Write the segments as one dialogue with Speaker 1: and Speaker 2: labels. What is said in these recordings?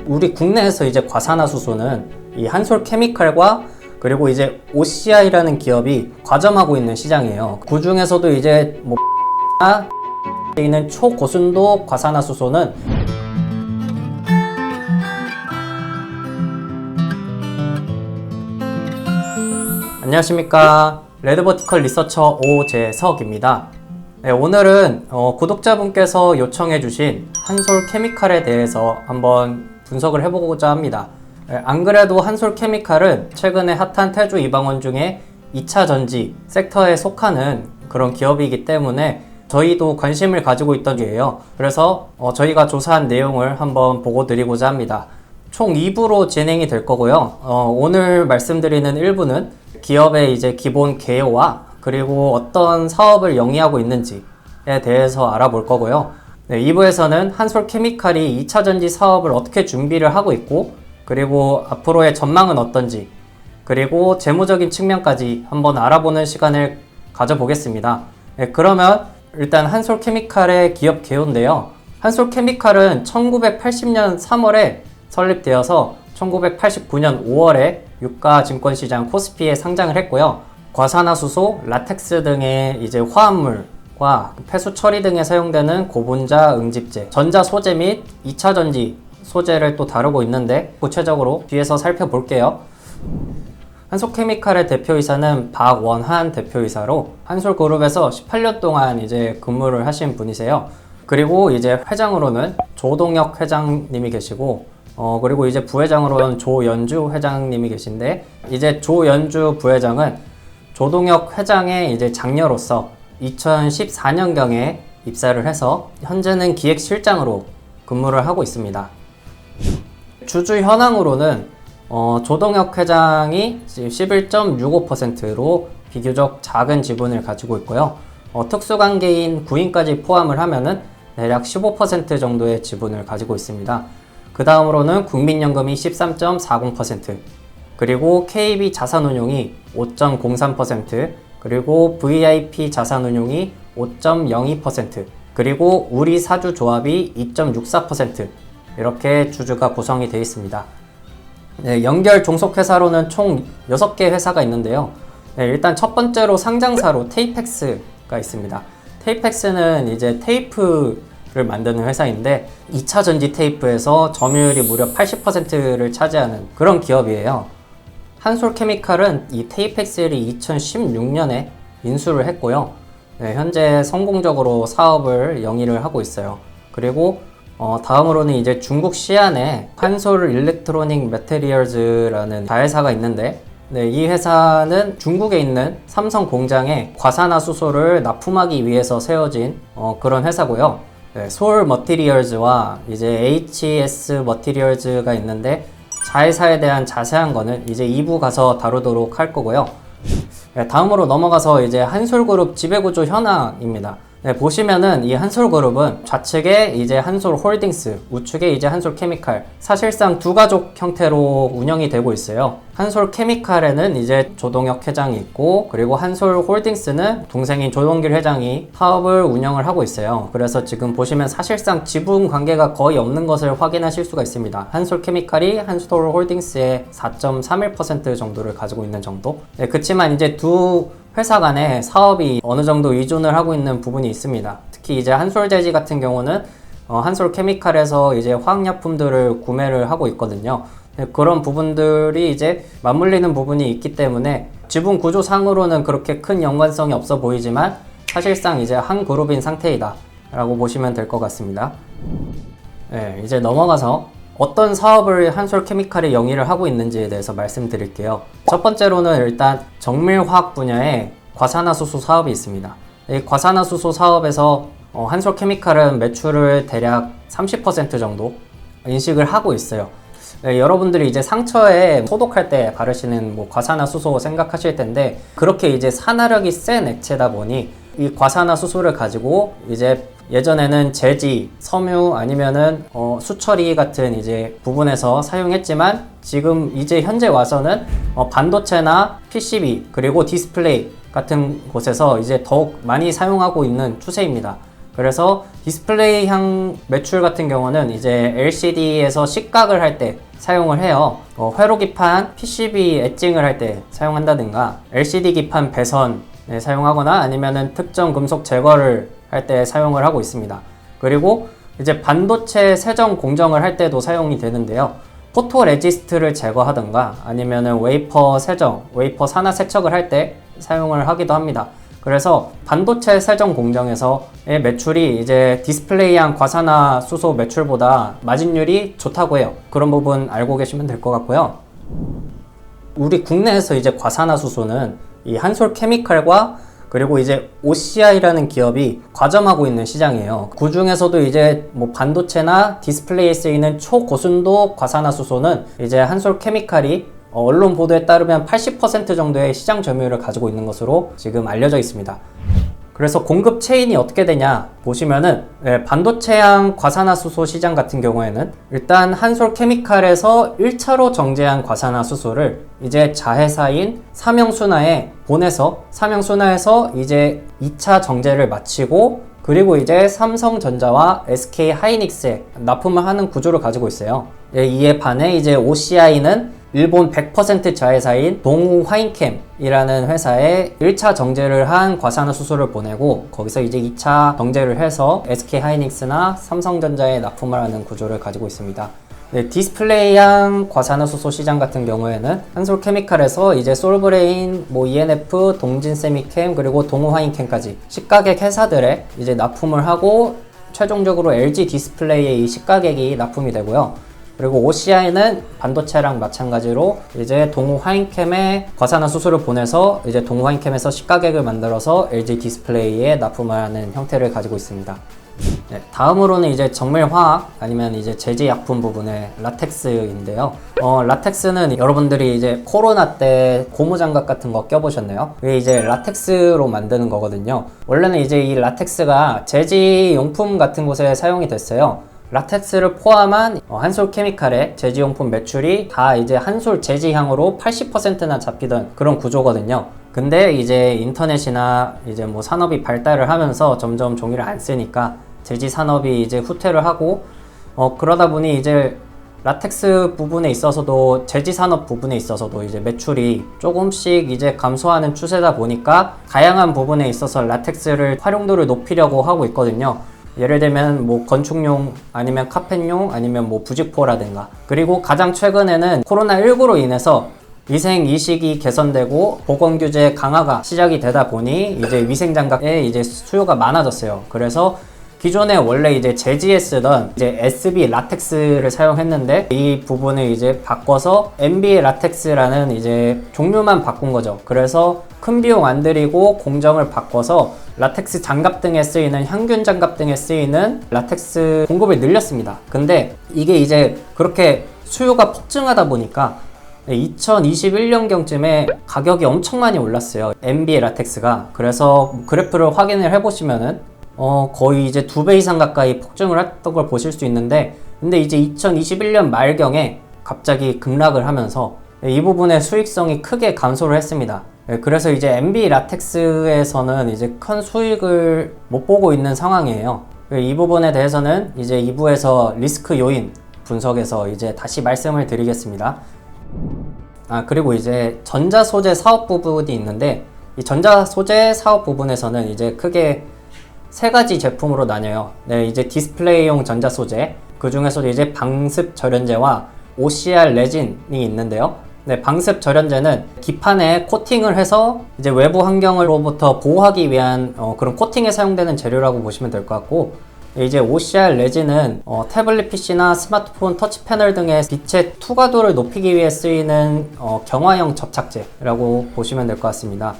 Speaker 1: 우리 국내에서 이제 과산화수소는 이 한솔케미칼과 그리고 이제 OCI라는 기업이 과점하고 있는 시장이에요. 그 중에서도 이제 뭐 있는 초고순도 과산화수소는 안녕하십니까. 레드버티컬 리서처 오재석입니다. 네, 오늘은 구독자분께서 요청해주신 한솔케미칼에 대해서 한번 분석을 해보고자 합니다. 안 그래도 한솔케미칼은 최근에 핫한 태조 이방원 중에 2차 전지 섹터에 속하는 그런 기업이기 때문에 저희도 관심을 가지고 있던 기회예요. 그래서 저희가 조사한 내용을 한번 보고 드리고자 합니다. 총 2부로 진행이 될 거고요. 오늘 말씀드리는 1부는 기업의 이제 기본 개요와 그리고 어떤 사업을 영위하고 있는지에 대해서 알아볼 거고요. 네, 2부에서는 한솔케미칼이 2차 전지 사업을 어떻게 준비를 하고 있고 그리고 앞으로의 전망은 어떤지 그리고 재무적인 측면까지 한번 알아보는 시간을 가져보겠습니다. 네, 그러면 일단 한솔케미칼의 기업 개요인데요. 한솔케미칼은 1980년 3월에 설립되어서 1989년 5월에 유가증권시장 코스피에 상장을 했고요. 과산화수소, 라텍스 등의 이제 화합물과 폐수 처리 등에 사용되는 고분자 응집재, 전자 소재 및 2차 전지 소재를 또 다루고 있는데 구체적으로 뒤에서 살펴볼게요. 한솔케미칼의 대표이사는 박원한 대표이사로 한솔그룹에서 18년 동안 이제 근무를 하신 분이세요. 그리고 이제 회장으로는 조동혁 회장님이 계시고 그리고 이제 부회장으로는 조연주 회장님이 계신데 이제 조연주 부회장은 조동혁 회장의 이제 장녀로서 2014년경에 입사를 해서 현재는 기획실장으로 근무를 하고 있습니다. 주주 현황으로는 조동혁 회장이 11.65%로 비교적 작은 지분을 가지고 있고요. 특수관계인 부인까지 포함을 하면은 대략 15% 정도의 지분을 가지고 있습니다. 그 다음으로는 국민연금이 13.40%, 그리고 KB 자산운용이 5.03%, 그리고 VIP 자산운용이 5.02%, 그리고 우리사주조합이 2.64% 이렇게 주주가 구성이 되어 있습니다. 네, 연결 종속회사로는 총 6개 회사가 있는데요. 네, 일단 첫 번째로 상장사로 테이펙스가 있습니다. 테이펙스는 이제 테이프를 만드는 회사인데 2차 전지 테이프에서 점유율이 무려 80%를 차지하는 그런 기업이에요. 한솔케미칼은 이 테이펙스를 2016년에 인수를 했고요. 네, 현재 성공적으로 사업을 영위를 하고 있어요. 그리고 다음으로는 이제 중국 시안에 한솔 일렉트로닉 매테리얼즈라는 자회사가 있는데 네, 이 회사는 중국에 있는 삼성 공장에 과산화수소를 납품하기 위해서 세워진 그런 회사고요. 네, 솔 머티리얼즈와 이제 HS 머티리얼즈가 있는데 자회사에 대한 자세한 거는 이제 2부 가서 다루도록 할 거고요. 네, 다음으로 넘어가서 이제 한솔그룹 지배구조 현황입니다. 네, 보시면은 이 한솔그룹은 좌측에 이제 한솔홀딩스, 우측에 이제 한솔케미칼, 사실상 두 가족 형태로 운영이 되고 있어요. 한솔케미칼에는 이제 조동혁 회장이 있고 그리고 한솔홀딩스는 동생인 조동길 회장이 사업을 운영을 하고 있어요. 그래서 지금 보시면 사실상 지분 관계가 거의 없는 것을 확인하실 수가 있습니다. 한솔케미칼이 한솔홀딩스의 4.31% 정도를 가지고 있는 정도. 네, 그치만 이제 두 회사 간에 사업이 어느 정도 의존을 하고 있는 부분이 있습니다. 특히 이제 한솔재지 같은 경우는 한솔케미칼에서 이제 화학약품들을 구매를 하고 있거든요. 그런 부분들이 이제 맞물리는 부분이 있기 때문에 지분 구조상으로는 그렇게 큰 연관성이 없어 보이지만 사실상 이제 한 그룹인 상태이다 라고 보시면 될 것 같습니다. 네, 이제 넘어가서 어떤 사업을 한솔케미칼이 영위를 하고 있는지에 대해서 말씀드릴게요. 첫 번째로는 일단 정밀화학 분야의 과산화수소 사업이 있습니다. 이 과산화수소 사업에서 한솔케미칼은 매출을 대략 30% 정도 인식을 하고 있어요. 네, 여러분들이 이제 상처에 소독할 때 바르시는 뭐 과산화수소 생각하실 텐데 그렇게 이제 산화력이 센 액체다 보니 이 과산화수소를 가지고 이제 예전에는 제지, 섬유 아니면은 수처리 같은 이제 부분에서 사용했지만 지금 이제 현재 와서는 반도체나 PCB 그리고 디스플레이 같은 곳에서 이제 더욱 많이 사용하고 있는 추세입니다. 그래서 디스플레이향 매출 같은 경우는 이제 LCD에서 식각을 할 때 사용을 해요. 회로 기판 PCB 엣징을 할 때 사용한다든가 LCD 기판 배선에 사용하거나 아니면은 특정 금속 제거를 할 때 사용을 하고 있습니다. 그리고 이제 반도체 세정 공정을 할 때도 사용이 되는데요. 포토 레지스트를 제거하든가 아니면은 웨이퍼 세정, 웨이퍼 산화 세척을 할 때 사용을 하기도 합니다. 그래서 반도체 세정 공정에서의 매출이 이제 디스플레이향 과산화 수소 매출보다 마진율이 좋다고 해요. 그런 부분 알고 계시면 될 것 같고요. 우리 국내에서 이제 과산화 수소는 이 한솔케미칼과 그리고 이제 OCI라는 기업이 과점하고 있는 시장이에요. 그 중에서도 이제 뭐 반도체나 디스플레이에 쓰이는 초고순도 과산화 수소는 이제 한솔케미칼이 언론 보도에 따르면 80% 정도의 시장 점유율을 가지고 있는 것으로 지금 알려져 있습니다. 그래서 공급 체인이 어떻게 되냐 보시면은 반도체향 과산화수소 시장 같은 경우에는 일단 한솔케미칼에서 1차로 정제한 과산화수소를 이제 자회사인 삼영순화에 보내서 삼영순화에서 이제 2차 정제를 마치고 그리고 이제 삼성전자와 SK하이닉스에 납품을 하는 구조를 가지고 있어요. 이에 반해 이제 OCI는 일본 100% 자회사인 동우 화인캠이라는 회사에 1차 정제를 한 과산화수소를 보내고 거기서 이제 2차 정제를 해서 SK하이닉스나 삼성전자에 납품을 하는 구조를 가지고 있습니다. 디스플레이향 과산화수소 시장 같은 경우에는 한솔케미칼에서 이제 솔브레인, ENF, 동진세미캠 그리고 동우화인캠까지 시가객 회사들에 이제 납품을 하고 최종적으로 LG 디스플레이의 이 시가객이 납품이 되고요. 그리고 OCI는 반도체랑 마찬가지로 이제 동우화인캠에 과산화수소를 보내서 이제 동우화인캠에서 시가객을 만들어서 LG 디스플레이에 납품을 하는 형태를 가지고 있습니다. 다음으로는 이제 정밀화학 아니면 이제 제지약품 부분의 라텍스인데요. 라텍스는 여러분들이 이제 코로나 때 고무장갑 같은 거 껴보셨나요? 이게 이제 라텍스로 만드는 거거든요. 원래는 이제 이 라텍스가 제지용품 같은 곳에 사용이 됐어요. 라텍스를 포함한 한솔케미칼의 제지용품 매출이 다 이제 한솔 제지향으로 80%나 잡히던 그런 구조거든요. 근데 이제 인터넷이나 이제 뭐 산업이 발달을 하면서 점점 종이를 안 쓰니까 제지 산업이 이제 후퇴를 하고 그러다 보니 이제 라텍스 부분에 있어서도 제지 산업 부분에 있어서도 이제 매출이 조금씩 이제 감소하는 추세다 보니까 다양한 부분에 있어서 라텍스를 활용도를 높이려고 하고 있거든요. 예를 들면 뭐 건축용 아니면 카펫용 아니면 뭐 부직포라든가 그리고 가장 최근에는 코로나19로 인해서 위생 이식이 개선되고 보건 규제 강화가 시작이 되다 보니 이제 위생 장갑에 이제 수요가 많아졌어요. 그래서 기존에 원래 이제 제지에 쓰던 이제 SB 라텍스를 사용했는데 이 부분을 이제 바꿔서 MB 라텍스라는 이제 종류만 바꾼 거죠. 그래서 큰 비용 안 들이고 공정을 바꿔서 라텍스 장갑 등에 쓰이는 향균 장갑 등에 쓰이는 라텍스 공급을 늘렸습니다. 근데 이게 이제 그렇게 수요가 폭증하다 보니까 2021년경쯤에 가격이 엄청 많이 올랐어요. MB 라텍스가. 그래서 그래프를 확인을 해보시면은 거의 이제 2배 이상 가까이 폭증을 했던 걸 보실 수 있는데 근데 이제 2021년 말경에 갑자기 급락을 하면서 이 부분의 수익성이 크게 감소를 했습니다. 그래서 이제 MB 라텍스에서는 이제 큰 수익을 못 보고 있는 상황이에요. 이 부분에 대해서는 이제 2부에서 리스크 요인 분석에서 이제 다시 말씀을 드리겠습니다. 그리고 이제 전자소재 사업 부분이 있는데 이 전자소재 사업 부분에서는 이제 크게 세 가지 제품으로 나뉘어요. 이제 디스플레이용 전자소재, 그 중에서도 이제 방습 절연제와 OCR 레진이 있는데요. 방습 절연제는 기판에 코팅을 해서 이제 외부 환경으로부터 보호하기 위한 그런 코팅에 사용되는 재료라고 보시면 될 것 같고, 이제 OCR 레진은 태블릿 PC나 스마트폰 터치 패널 등의 빛의 투과도를 높이기 위해 쓰이는 경화형 접착제라고 보시면 될 것 같습니다.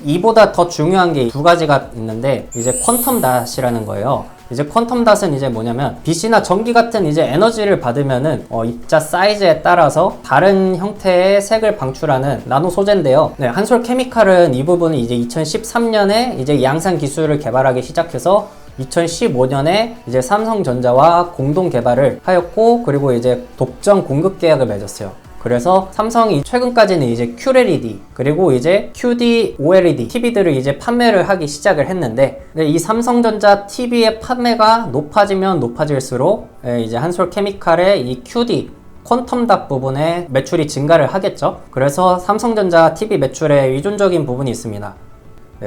Speaker 1: 이보다 더 중요한 게 두 가지가 있는데 이제 퀀텀 닷이라는 거예요. 이제 퀀텀 닷은 이제 뭐냐면 빛이나 전기 같은 이제 에너지를 받으면은 입자 사이즈에 따라서 다른 형태의 색을 방출하는 나노 소재인데요. 한솔케미칼은 이 부분을 이제 2013년에 이제 양산 기술을 개발하기 시작해서 2015년에 이제 삼성전자와 공동 개발을 하였고, 그리고 이제 독점 공급 계약을 맺었어요. 그래서 삼성이 최근까지는 이제 QLED 그리고 이제 QD OLED TV들을 이제 판매를 하기 시작을 했는데, 이 삼성전자 TV의 판매가 높아지면 높아질수록 이제 한솔케미칼의 이 QD 퀀텀 닷 부분에 매출이 증가를 하겠죠. 그래서 삼성전자 TV 매출에 의존적인 부분이 있습니다.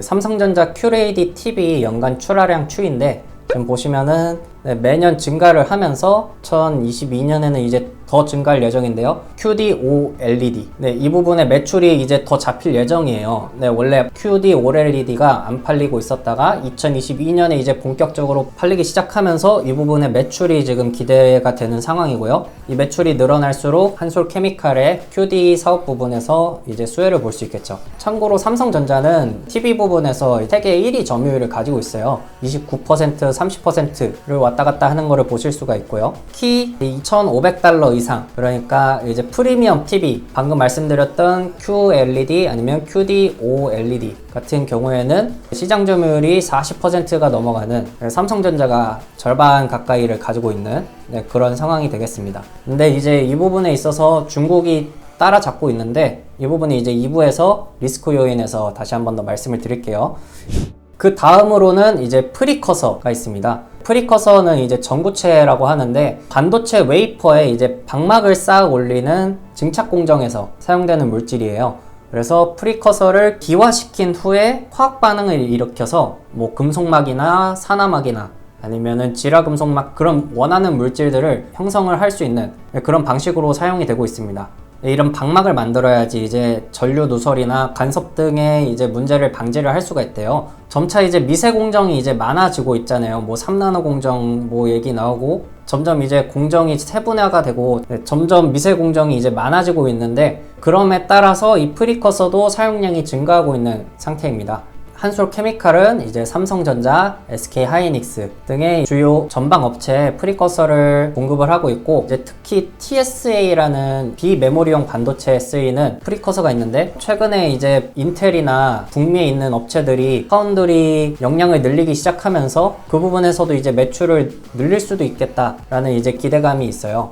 Speaker 1: 삼성전자 QLED TV 연간 출하량 추이인데, 지금 보시면은 매년 증가를 하면서 2022년에는 이제 더 증가할 예정인데요. QD OLED. 이 부분의 매출이 이제 더 잡힐 예정이에요. 원래 QD OLED가 안 팔리고 있었다가 2022년에 이제 본격적으로 팔리기 시작하면서 이 부분의 매출이 지금 기대가 되는 상황이고요. 이 매출이 늘어날수록 한솔케미칼의 QD 사업 부분에서 이제 수혜를 볼 수 있겠죠. 참고로 삼성전자는 TV 부분에서 세계 1위 점유율을 가지고 있어요. 29%, 30%를 왔다 갔다 하는 거를 보실 수가 있고요. 키 $2,500 이상, 그러니까 이제 프리미엄 TV, 방금 말씀드렸던 QLED 아니면 QD OLED 같은 경우에는 시장 점유율이 40%가 넘어가는, 삼성전자가 절반 가까이를 가지고 있는 그런 상황이 되겠습니다. 근데 이제 이 부분에 있어서 중국이 따라잡고 있는데, 이 부분이 이제 2부에서 리스크 요인에서 다시 한 번 더 말씀을 드릴게요. 그 다음으로는 이제 프리커서가 있습니다. 프리커서는 이제 전구체라고 하는데, 반도체 웨이퍼에 이제 방막을 쌓아 올리는 증착 공정에서 사용되는 물질이에요. 그래서 프리커서를 기화시킨 후에 화학 반응을 일으켜서 뭐 금속막이나 산화막이나 아니면은 지라금속막, 그런 원하는 물질들을 형성을 할 수 있는 그런 방식으로 사용이 되고 있습니다. 이런 방막을 만들어야지 이제 전류 누설이나 간섭 등의 이제 문제를 방지를 할 수가 있대요. 점차 이제 미세 공정이 이제 많아지고 있잖아요. 뭐 3나노 공정 뭐 얘기 나오고, 점점 이제 공정이 세분화가 되고 점점 미세 공정이 이제 많아지고 있는데, 그럼에 따라서 이 프리커서도 사용량이 증가하고 있는 상태입니다. 한솔케미칼은 이제 삼성전자, SK하이닉스 등의 주요 전방 업체에 프리커서를 공급을 하고 있고, 이제 특히 TSA라는 비메모리용 반도체에 쓰이는 프리커서가 있는데, 최근에 이제 인텔이나 북미에 있는 업체들이 파운드리 역량을 늘리기 시작하면서 그 부분에서도 이제 매출을 늘릴 수도 있겠다라는 이제 기대감이 있어요.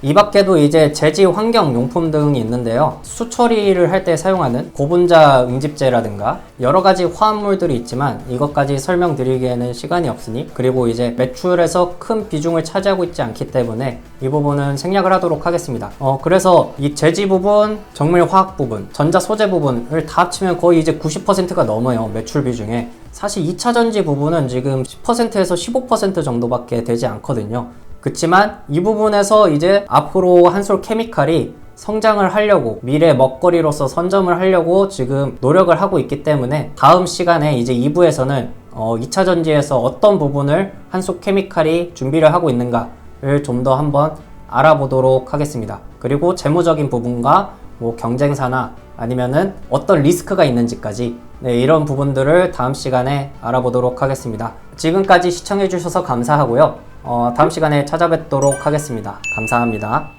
Speaker 1: 이 밖에도 이제 제지 환경 용품 등이 있는데요. 수처리를 할 때 사용하는 고분자 응집제라든가 여러 가지 화합물들이 있지만 이것까지 설명드리기에는 시간이 없으니, 그리고 이제 매출에서 큰 비중을 차지하고 있지 않기 때문에 이 부분은 생략을 하도록 하겠습니다. 그래서 이 제지 부분, 정밀 화학 부분, 전자 소재 부분을 다 합치면 거의 이제 90%가 넘어요. 매출 비중에. 사실 2차 전지 부분은 지금 10%에서 15% 정도밖에 되지 않거든요. 그치만 이 부분에서 이제 앞으로 한솔케미칼이 성장을 하려고, 미래 먹거리로서 선점을 하려고 지금 노력을 하고 있기 때문에, 다음 시간에 이제 2부에서는 2차 전지에서 어떤 부분을 한솔케미칼이 준비를 하고 있는가를 좀 더 한번 알아보도록 하겠습니다. 그리고 재무적인 부분과 뭐 경쟁사나 아니면은 어떤 리스크가 있는지까지, 이런 부분들을 다음 시간에 알아보도록 하겠습니다. 지금까지 시청해 주셔서 감사하고요. 다음 시간에 찾아뵙도록 하겠습니다. 감사합니다.